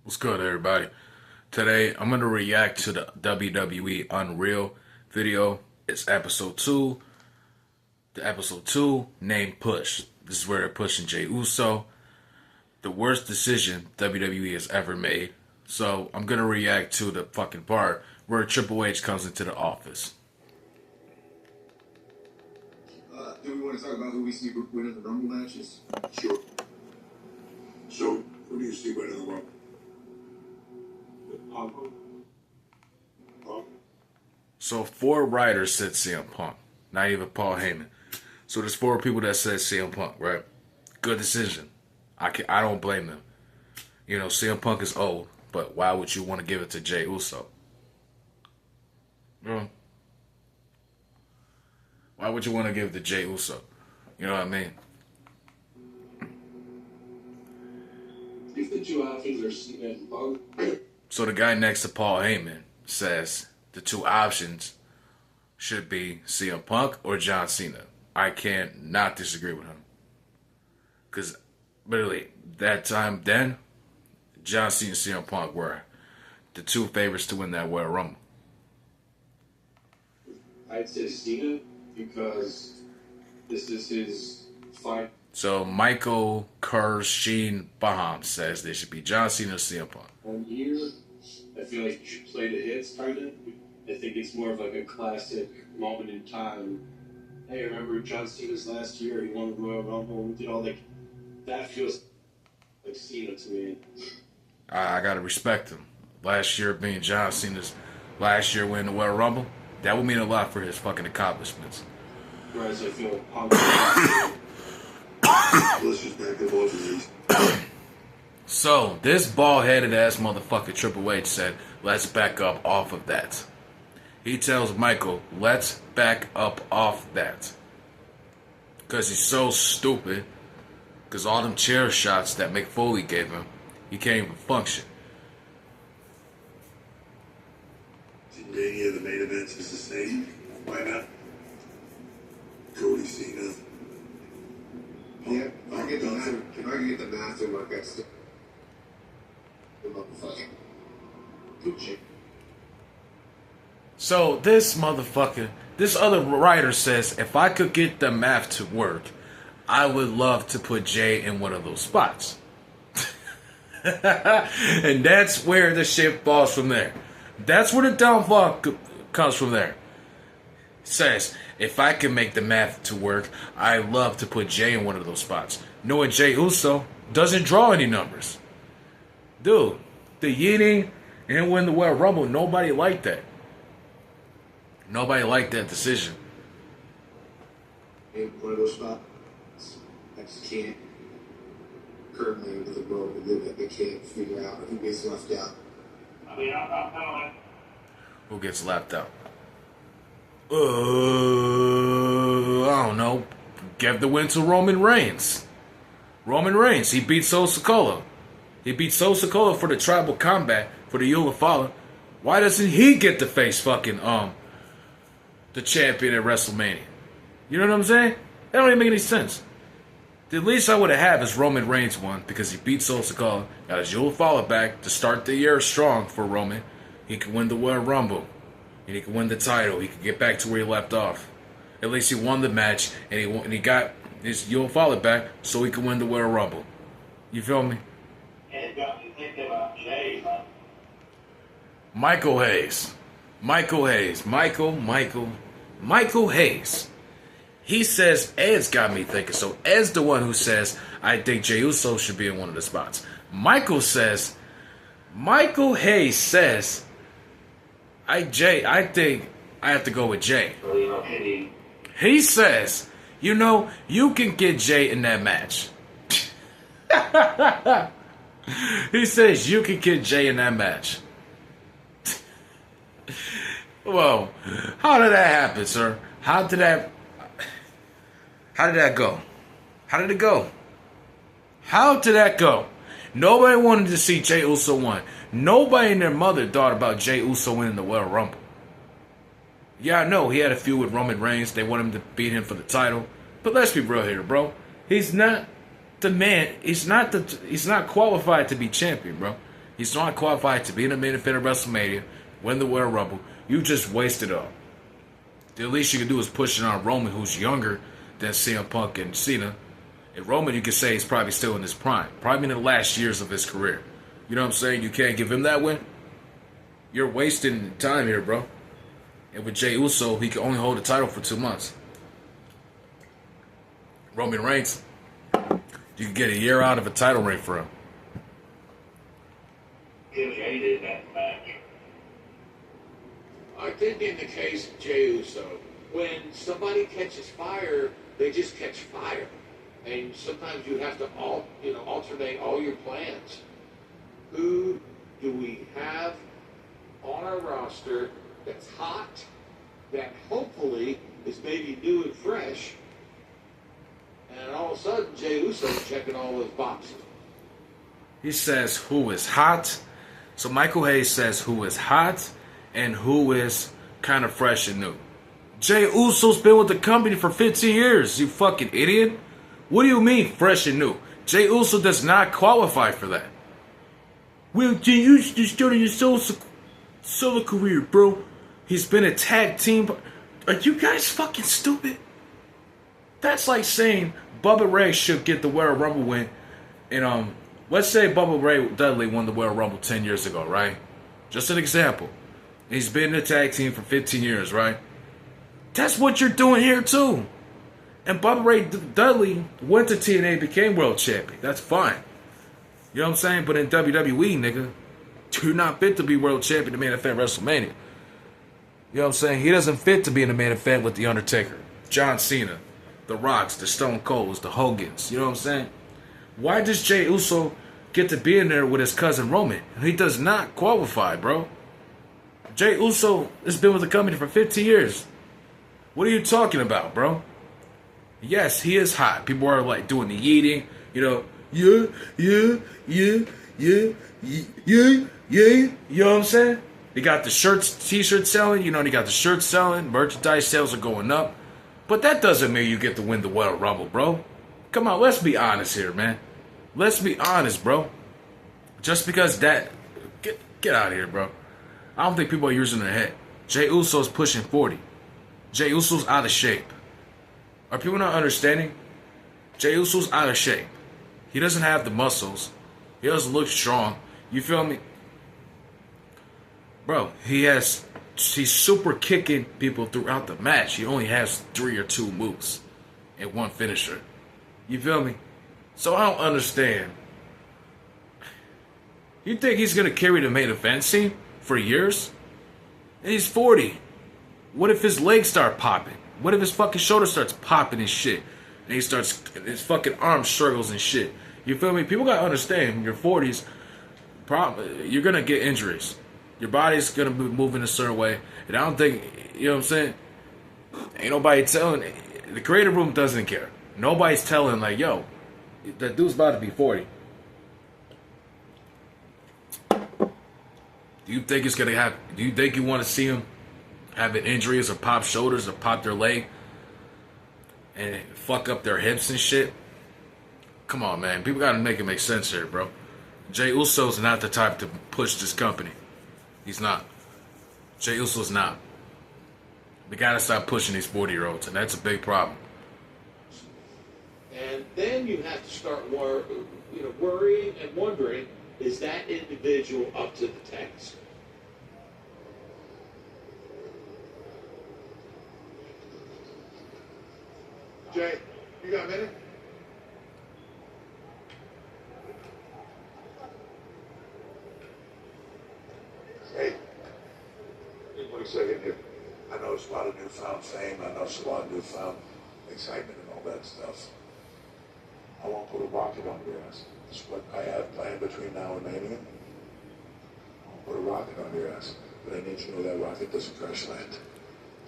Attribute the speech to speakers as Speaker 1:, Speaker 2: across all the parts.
Speaker 1: What's good, everybody? Today, I'm going to react to the WWE Unreal video. It's episode 2. The episode 2 named Push. This is where they're pushing Jey Uso. The worst decision WWE has ever made. So, I'm going to react to the fucking part where Triple H comes into the office.
Speaker 2: Do we want to talk about who we see winning the Rumble matches?
Speaker 3: Sure. So, who do you see winning the Rumble?
Speaker 2: Punk.
Speaker 1: So, 4 writers said CM Punk. Not even Paul Heyman. So, there's 4 people that said CM Punk, right? Good decision. I don't blame them. You know, CM Punk is old, but why would you want to give it to Jey Uso? Why would you want to give it to Jey Uso? You know what I mean?
Speaker 4: If the two options are CM and Punk.
Speaker 1: So the guy next to Paul Heyman says the 2 options should be CM Punk or John Cena. I can't not disagree with him. Because literally, that time then, John Cena and CM Punk were the 2 favorites to win that Royal Rumble.
Speaker 4: I'd say Cena because this is his fight.
Speaker 1: So Michael Sheen Baham says they should be John Cena or CM Punk.
Speaker 4: 1 year, I feel like you should play the hits, kind of. I think it's more of like a classic moment in time. Hey, remember John Cena's last year? He won the Royal Rumble. We did all like that. Feels like Cena to me.
Speaker 1: I gotta respect him. Last year being John Cena's last year winning the Royal Rumble, that would mean a lot for his fucking accomplishments.
Speaker 4: Whereas I feel Punk.
Speaker 3: Let's just back up both of these.
Speaker 1: So, this bald-headed ass motherfucker Triple H said, let's back up off of that. He tells Michael, let's back up off that. Because he's so stupid. Because all them chair shots that Mick Foley gave him, he can't even function.
Speaker 3: Any of the main events is the same. Why not? Cody Cena.
Speaker 2: Yeah, if I can get the math to work, that's the motherfucker. Gucci.
Speaker 1: So, this motherfucker, this other writer says, if I could get the math to work, I would love to put Jay in one of those spots. And that's where the shit falls from there. That's where the downfall comes from there. Says, if I can make the math to work, I love to put Jay in one of those spots. Knowing Jey Uso doesn't draw any numbers. Dude, the yeeting and win the Royal Rumble, nobody liked that. Nobody liked that decision.
Speaker 2: In one of those spots, I just can't currently with the world we live in, they can't figure out who gets left out.
Speaker 5: I mean, I don't like.
Speaker 1: Who gets left out? I don't know. Give the win to Roman Reigns. Roman Reigns, he beat Solo Sikoa. He beat Solo Sikoa for the tribal combat for the Eula Fala. Why doesn't he get to face fucking the champion at WrestleMania? You know what I'm saying? That don't even make any sense. The least I would have is Roman Reigns won because he beat Solo Sikoa, got his Eula Fala back to start the year strong for Roman. He could win the Royal Rumble. And he could win the title. He could get back to where he left off. At least he won the match, and he got his Eula Fala back, so he could win the Royal Rumble. You feel me?
Speaker 5: And it got me thinking about Jay.
Speaker 1: Michael Hayes. Michael Hayes. He says Ed's got me thinking. So Ed's the one who says, I think Jey Uso should be in one of the spots. Michael Hayes says, I think I have to go with Jay. He says, you know, you can get Jay in that match. He says you can get Jay in that match. Whoa. How did that happen, sir? How did that go? How did it go? How did that go? Nobody wanted to see Jey Uso win. Nobody and their mother thought about Jey Uso winning the Royal Rumble. Yeah, I know he had a feud with Roman Reigns. They want him to beat him for the title. But let's be real here, bro. He's not the man. He's not qualified to be champion, bro. He's not qualified to be in the main event of WrestleMania, win the Royal Rumble. You just wasted up. The least you can do is push it on Roman, who's younger than CM Punk and Cena. And Roman, you can say, he's probably still in his prime. Probably in the last years of his career. You know what I'm saying? You can't give him that win. You're wasting time here, bro. And with Jey Uso, he can only hold the title for 2 months. Roman Reigns, you can get a year out of a title reign for him.
Speaker 5: Jimmy hated that match.
Speaker 6: I think in the case of Jey Uso, when somebody catches fire, they just catch fire. And sometimes you have to alternate all your plans. Who do we have on our roster that's hot, that hopefully is maybe new and fresh, and all of a sudden Jey Uso's checking all those boxes?
Speaker 1: He says who is hot. So Michael Hayes says who is hot and who is kind of fresh and new. Jey Uso's been with the company for 15 years, you fucking idiot. What do you mean fresh and new? Jey Uso does not qualify for that. Well, Jey Uso just started his solo career, bro. He's been a tag team. Are you guys fucking stupid? That's like saying Bubba Ray should get the Royal Rumble win. And let's say Bubba Ray Dudley won the Royal Rumble 10 years ago, right? Just an example. He's been in a tag team for 15 years, right? That's what you're doing here too. And Bubba Ray Dudley went to TNA, became world champion. That's fine. You know what I'm saying? But in WWE, nigga, you're not fit to be world champion to main event WrestleMania. You know what I'm saying? He doesn't fit to be in the main event with The Undertaker, John Cena, The Rocks, the Stone Colds, the Hogans. You know what I'm saying? Why does Jey Uso get to be in there with his cousin Roman? He does not qualify, bro. Jey Uso has been with the company for 15 years. What are you talking about, bro? Yes, he is hot. People are like doing the eating, you know, yeah. You know what I'm saying? He got the shirts, t-shirts selling, you know, he got the shirts selling, merchandise sales are going up. But that doesn't mean you get to win the Royal Rumble, bro. Come on, let's be honest here, man. Let's be honest, bro. Just because that... Get out of here, bro. I don't think people are using their head. Jey Uso's pushing 40. Jey Uso's out of shape. Are people not understanding? Jey Uso's out of shape. He doesn't have the muscles. He doesn't look strong. You feel me? Bro, he's super kicking people throughout the match. He only has 3 or 2 moves and 1 finisher. You feel me? So I don't understand. You think he's going to carry the main event scene for years? And he's 40. What if his legs start popping? What if his fucking shoulder starts popping and shit? And his fucking arm struggles and shit. You feel me? People gotta understand, in your 40s, you're gonna get injuries. Your body's gonna be moving a certain way. And I don't think, you know what I'm saying? Ain't nobody telling, the creative room doesn't care. Nobody's telling, like, yo, that dude's about to be 40. Do you think it's gonna happen? Do you think you want to see him having injuries or pop shoulders or pop their leg and fuck up their hips and shit? Come on, man. People gotta make it make sense here, bro. Jey Uso's not the type to push this company. He's not. Jey Uso's not. We gotta stop pushing these 40-year-olds, and that's a big problem.
Speaker 6: And then you have to start worrying and wondering, is that individual up to the task?
Speaker 3: Jay, you got a minute? Hey, 1 second here. I know it's a lot of newfound fame. I know it's a lot of newfound excitement and all that stuff. I won't put a rocket on your ass. That's what I have planned between now and Mania. I won't put a rocket on your ass. But I need you to know that rocket doesn't crash land.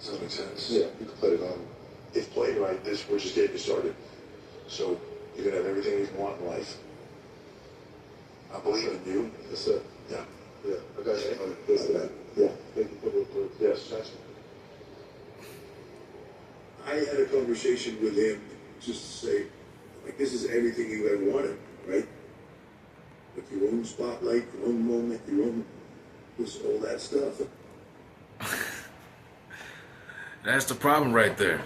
Speaker 3: Does that make sense? Yeah, you can put it on. If played right, we're just getting started. So you're gonna have everything you want in life. I believe in you. Yes, sir. Yeah. Yeah. I got you. Listen, yeah. Thank you for the yes. Gotcha. I had a conversation with him just to say, like, this is everything you ever wanted, right? But your own spotlight, your own moment, your own, all that stuff.
Speaker 1: That's the problem right there.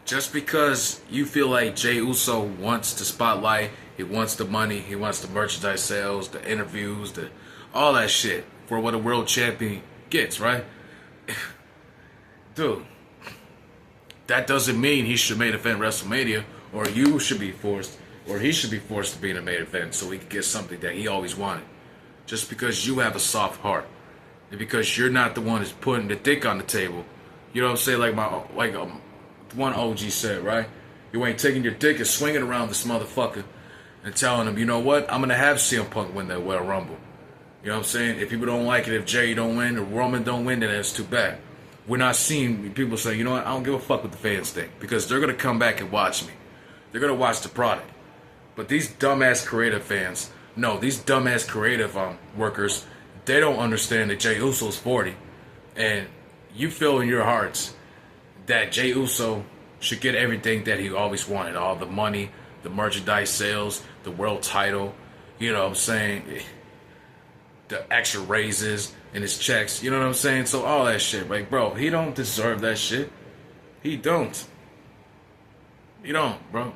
Speaker 1: Just because you feel like Jey Uso wants the spotlight, he wants the money, he wants the merchandise sales, the interviews, all that shit for what a world champion gets, right? Dude, that doesn't mean he should main event WrestleMania, or you should be forced, or he should be forced to be in a main event so he can get something that he always wanted. Just because you have a soft heart, and because you're not the one who's putting the dick on the table. You know what I'm saying? Like one OG said, right? You ain't taking your dick and swinging around this motherfucker and telling him, you know what? I'm going to have CM Punk win that Royal Rumble. You know what I'm saying? If people don't like it, if Jey don't win, or Roman don't win, then that's too bad. We're not seeing people say, you know what? I don't give a fuck what the fans think, because they're going to come back and watch me. They're going to watch the product. But these dumbass creative fans, no, these dumbass creative workers, they don't understand that Jey Uso's 40, and you feel in your hearts that Jey Uso should get everything that he always wanted. All the money, the merchandise sales, the world title, you know what I'm saying? The extra raises in his checks, you know what I'm saying? So all that shit, like, bro, he don't deserve that shit. He don't. He don't, bro.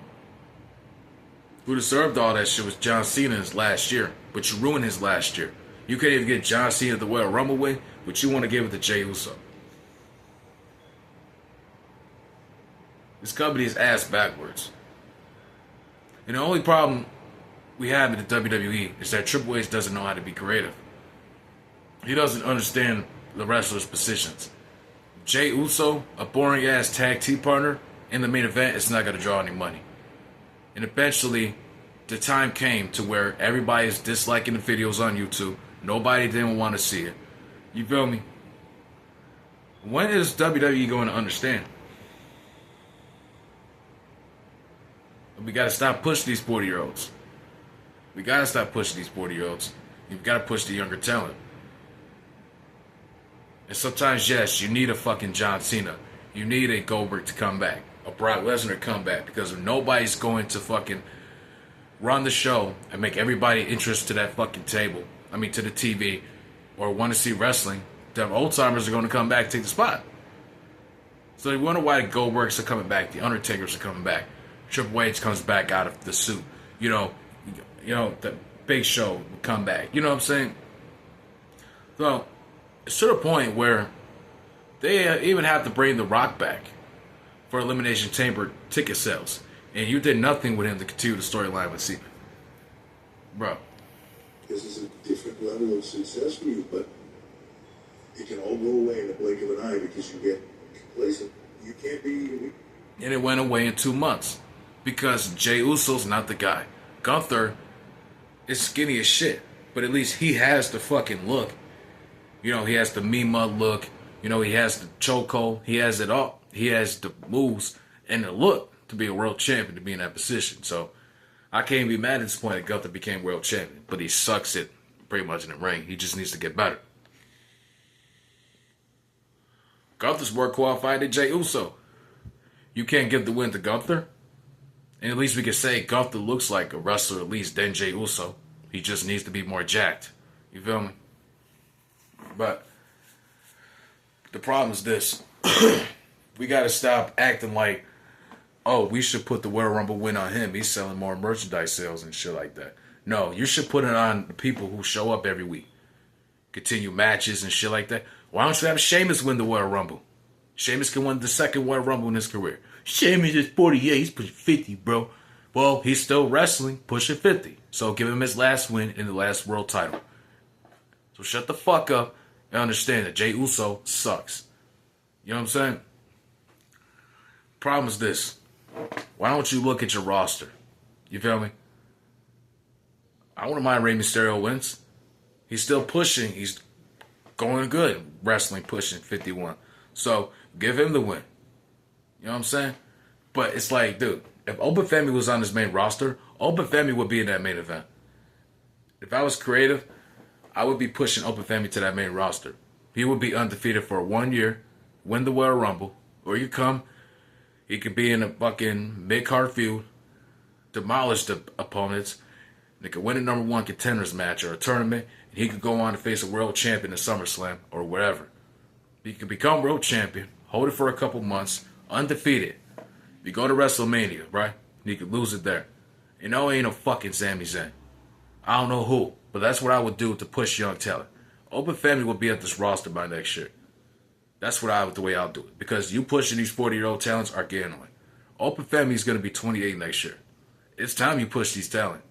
Speaker 1: Who deserved all that shit was John Cena his last year, but you ruined his last year. You can't even get John Cena the Royal Rumble win, but you want to give it to Jey Uso. This company is ass backwards. And the only problem we have in the WWE is that Triple H doesn't know how to be creative. He doesn't understand the wrestlers' positions. Jey Uso, a boring ass tag team partner in the main event, is not going to draw any money. And eventually, the time came to where everybody is disliking the videos on YouTube. Nobody didn't want to see it. You feel me? When is WWE going to understand? We got to stop pushing these 40-year-olds. We got to stop pushing these 40-year-olds. You've got to push the younger talent. And sometimes, yes, you need a fucking John Cena. You need a Goldberg to come back. A Brock Lesnar to come back. Because if nobody's going to fucking run the show and make everybody interested to that fucking table, I mean to the TV, or want to see wrestling, the old timers are going to come back and take the spot. So you wonder why the Goldbergs are coming back, the Undertakers are coming back, Triple H comes back out of the suit. You know, the Big Show will come back. You know what I'm saying? So it's to the point where they even have to bring The Rock back for Elimination Chamber ticket sales, and you did nothing with him to continue the storyline with Cena, bro.
Speaker 3: This is a different level of success for you, but it can all go away in the blink of an eye because you get complacent. You can't be.
Speaker 1: And it went away in 2 months because Jey Uso's not the guy. Gunther is skinny as shit, but at least he has the fucking look. You know, he has the Mima look. You know, he has the chokehold. He has it all. He has the moves and the look to be a world champion, to be in that position. So I can't be mad at this point that Gunther became world champion, but he sucks it pretty much in the ring. He just needs to get better. Gunther's more qualified than Jey Uso. You can't give the win to Gunther. And at least we can say Gunther looks like a wrestler at least than Jey Uso. He just needs to be more jacked. You feel me? But the problem is this. We got to stop acting like, oh, we should put the Royal Rumble win on him. He's selling more merchandise sales and shit like that. No, you should put it on the people who show up every week. Continue matches and shit like that. Why don't you have Sheamus win the Royal Rumble? Sheamus can win the second Royal Rumble in his career. Sheamus is 48. He's pushing 50, bro. Well, he's still wrestling, pushing 50. So give him his last win in the last world title. So shut the fuck up and understand that Jey Uso sucks. You know what I'm saying? Problem is this. Why don't you look at your roster? You feel me? I wouldn't mind Rey Mysterio wins. He's still pushing. He's going good. Wrestling pushing 51. So give him the win. You know what I'm saying? But it's like, dude, if Open Family was on this main roster, Open Family would be in that main event. If I was creative, I would be pushing Open Family to that main roster. He would be undefeated for 1 year, win the Royal Rumble, or you come, he could be in a fucking mid-card feud, demolish the opponents, They could win a number one contenders match or a tournament, and he could go on to face a world champion in SummerSlam or wherever. He could become world champion, hold it for a couple months, undefeated. You go to WrestleMania, right? And he could lose it there. You know, ain't no fucking Sami Zayn. I don't know who, but that's what I would do to push young talent. Open Family will be at this roster by next year. That's the way I'll do it. Because you pushing these 40-year-old talents are getting annoying. Open Family is going to be 28 next year. It's time you push these talent.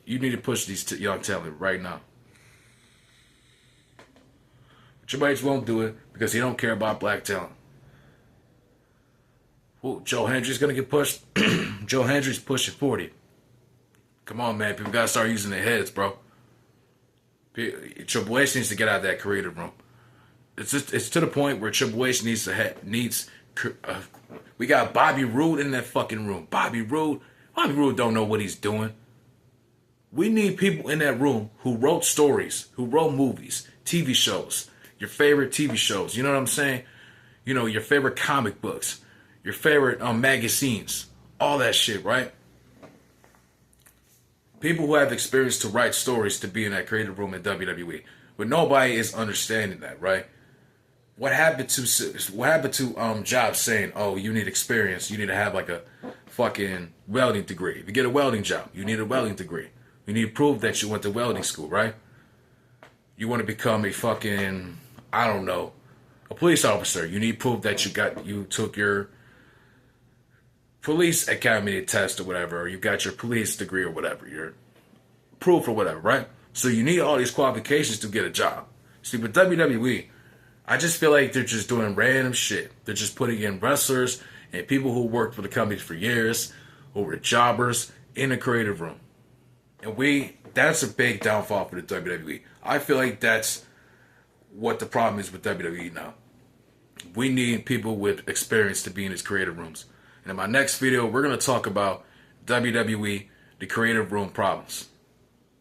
Speaker 1: You need to push these young talent right now. Triple H won't do it because he don't care about black talent. Well, Joe Hendry's going to get pushed. Joe Hendry's pushing 40. Come on, man. People got to start using their heads, bro. Triple H needs to get out of that creative room. It's to the point where Triple H needs. We got Bobby Roode in that fucking room. Bobby Roode don't know what he's doing. We need people in that room who wrote stories, who wrote movies, TV shows, your favorite TV shows. You know what I'm saying? You know, your favorite comic books, your favorite magazines, all that shit, right? People who have experience to write stories to be in that creative room in WWE. But nobody is understanding that, right? What happened to jobs saying, oh, you need experience, you need to have like a fucking welding degree. If you get a welding job, you need a welding degree. You need to prove that you went to welding school, right? You want to become a fucking, I don't know, a police officer. You need proof that you took your police academy test or whatever, or you got your police degree or whatever, your proof or whatever, right? So you need all these qualifications to get a job. See, with WWE, I just feel like they're just doing random shit. They're just putting in wrestlers and people who worked for the company for years, who were jobbers, in the creative room. And that's a big downfall for the WWE. I feel like that's what the problem is with WWE now. We need people with experience to be in these creative rooms. And in my next video, we're going to talk about WWE, the creative room problems.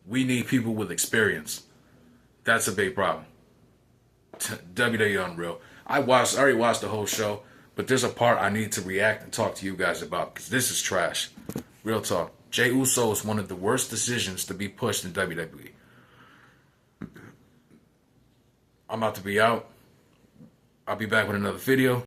Speaker 1: We need people with experience. That's a big problem. WWE Unreal. I already watched the whole show, but there's a part I need to react and talk to you guys about because this is trash. Real talk. Jey Uso is one of the worst decisions to be pushed in WWE. I'm about to be out. I'll be back with another video.